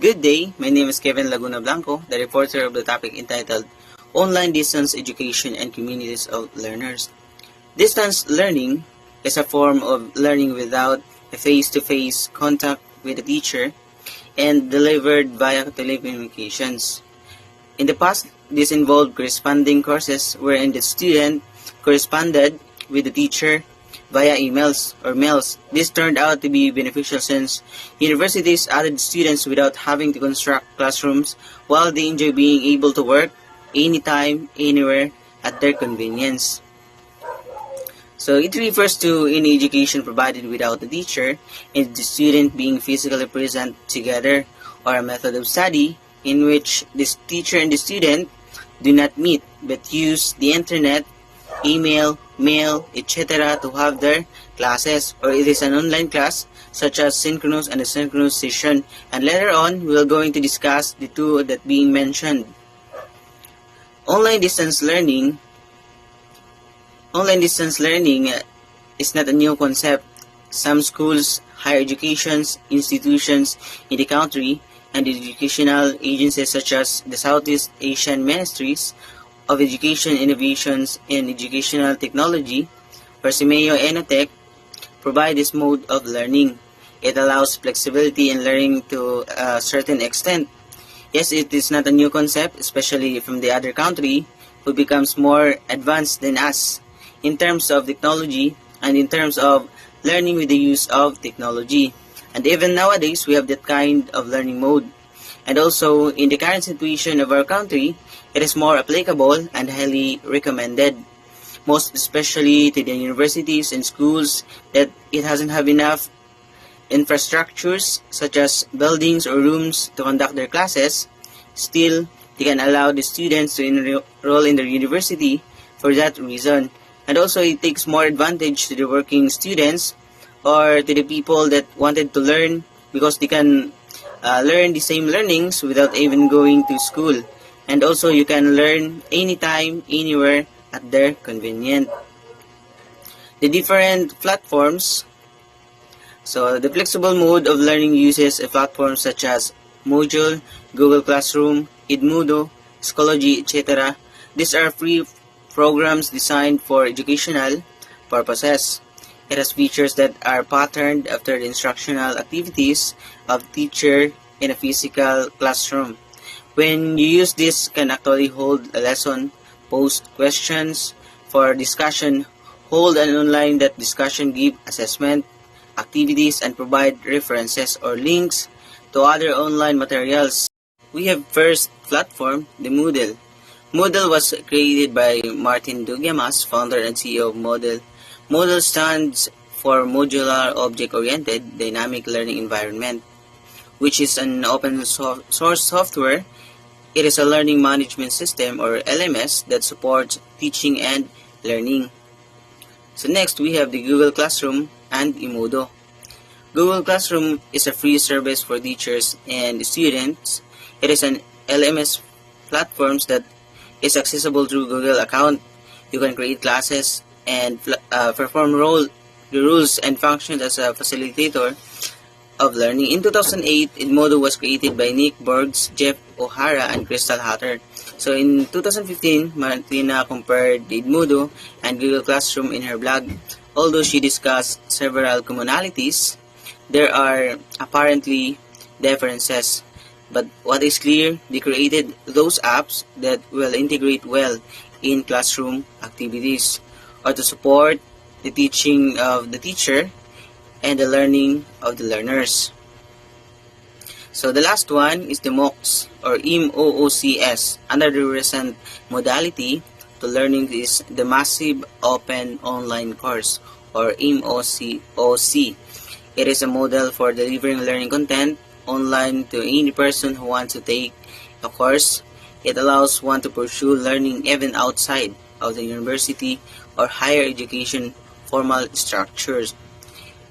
Good day, my name is Kevin Laguna Blanco, the reporter of the topic entitled Online Distance Education and Communities of Learners. Distance learning is a form of learning without a face-to-face contact with the teacher and delivered via telecommunications. In the past, this involved corresponding courses wherein the student corresponded with the teacher via emails or mails. This turned out to be beneficial since universities added students without having to construct classrooms while they enjoy being able to work anytime, anywhere at their convenience. So it refers to any education provided without the teacher and the student being physically present together, or a method of study in which this teacher and the student do not meet but use the internet, email, mail, etc. to have their classes, or it is an online class such as synchronous and asynchronous session, and later on we are going to discuss the two that being mentioned. Online distance learning is not a new concept. Some schools, higher educations, institutions in the country, and educational agencies such as the Southeast Asian Ministries of Education, Innovations, and Educational Technology, or SIMEO ENOTEC, provide this mode of learning. It allows flexibility in learning to a certain extent. Yes, it is not a new concept, especially from the other country who becomes more advanced than us in terms of technology and in terms of learning with the use of technology. And even nowadays, we have that kind of learning mode. And also, in the current situation of our country, it is more applicable and highly recommended, most especially to the universities and schools that it doesn't have enough infrastructures such as buildings or rooms to conduct their classes. Still, they can allow the students to enroll in their university for that reason. And also, it takes more advantage to the working students or to the people that wanted to learn, because they can learn the same learnings without even going to school. And also, you can learn anytime, anywhere at their convenience. The different platforms. So, the flexible mode of learning uses a platform such as Moodle, Google Classroom, Edmodo, Schoology, etc. These are free programs designed for educational purposes. It has features that are patterned after the instructional activities of teacher in a physical classroom. When you use this, can actually hold a lesson, post questions for discussion, hold an online that discussion, give assessment, activities, and provide references or links to other online materials. We have first platform, the Moodle. Moodle was created by Martin Duguemas, founder and CEO of Moodle. Moodle stands for Modular Object-Oriented Dynamic Learning Environment, which is an open source software. It is a learning management system, or LMS, that supports teaching and learning. So next, we have the Google Classroom and Edmodo. Google Classroom is a free service for teachers and students. It is an LMS platform that is accessible through Google account. You can create classes and perform the roles and functions as a facilitator of learning. In 2008, Edmodo was created by Nick Borges, Jeff O'Hara, and Crystal Hatter. So in 2015, Martina compared Edmodo and Google Classroom in her blog. Although she discussed several commonalities, there are apparently differences. But what is clear, they created those apps that will integrate well in classroom activities, or to support the teaching of the teacher and the learning of the learners. So the last one is the MOOCs, or MOOCs. Another recent modality to learning is the Massive Open Online Course, or MOOC. It is a model for delivering learning content online to any person who wants to take a course. It allows one to pursue learning even outside of the university or higher education formal structures.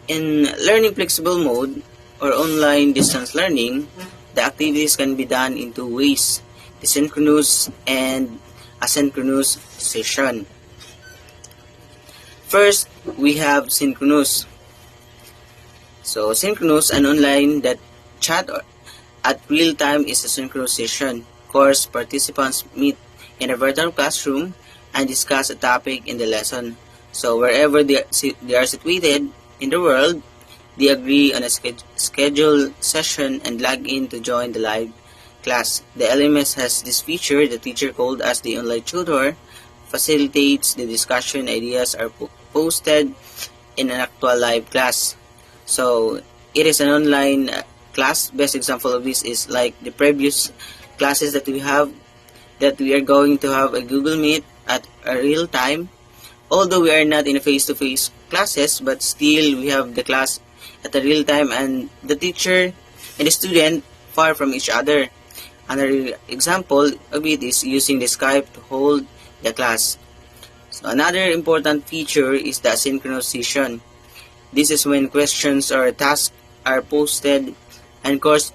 In learning flexible mode or online distance learning, the activities can be done in two ways: the synchronous and asynchronous session. First, we have synchronous. So synchronous, an online that chat at real time is a synchronous session. Course participants meet in a virtual classroom and discuss a topic in the lesson. So wherever they are situated in the world, they agree on a scheduled session and log in to join the live class. The LMS has this feature the teacher called as the online tutor facilitates the discussion. Ideas are posted in an actual live class. So it is an online class. Best example of this is like the previous classes that we have, that we are going to have a Google Meet at a real time. Although we are not in a face-to-face classes, but still we have the class at a real time and the teacher and the student far from each other. Another example of it is using the Skype to hold the class. So another important feature is the asynchronous session. This is when questions or tasks are posted and course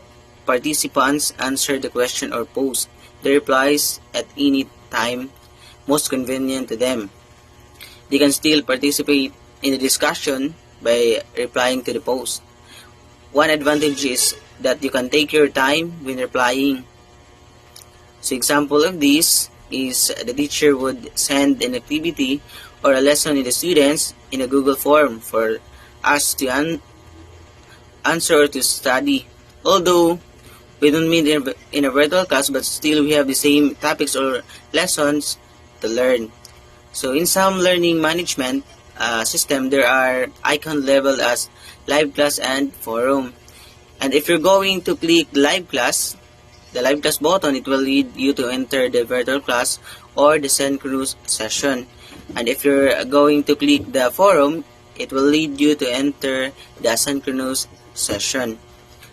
participants answer the question or post the replies at any time most convenient to them. They can still participate in the discussion by replying to the post. One advantage is that you can take your time when replying. So example of this is the teacher would send an activity or a lesson to the students in a Google form for us to answer or to study. Although we don't meet in a virtual class, but still we have the same topics or lessons to learn. So in some learning management system, there are icon labeled as live class and forum. And if you're going to click live class, the live class button, it will lead you to enter the virtual class or the synchronous session. And if you're going to click the forum, it will lead you to enter the asynchronous session.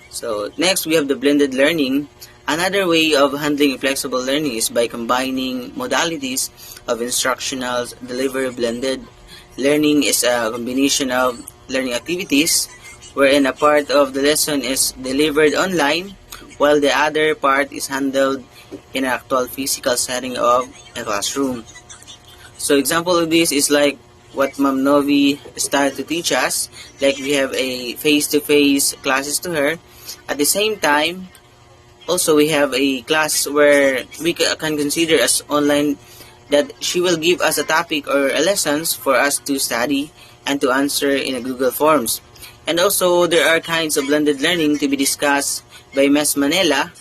So next we have the blended learning. Another way of handling flexible learning is by combining modalities of instructional delivery. Blended learning is a combination of learning activities wherein a part of the lesson is delivered online while the other part is handled in an actual physical setting of a classroom. So example of this is like what Ma'am Novi started to teach us, like we have a face-to-face classes to her. At the same time, also we have a class where we can consider as online, that she will give us a topic or a lessons for us to study and to answer in a Google Forms. And also there are kinds of blended learning to be discussed by Ms. Manila.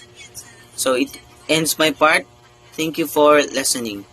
So it ends my part. Thank you for listening.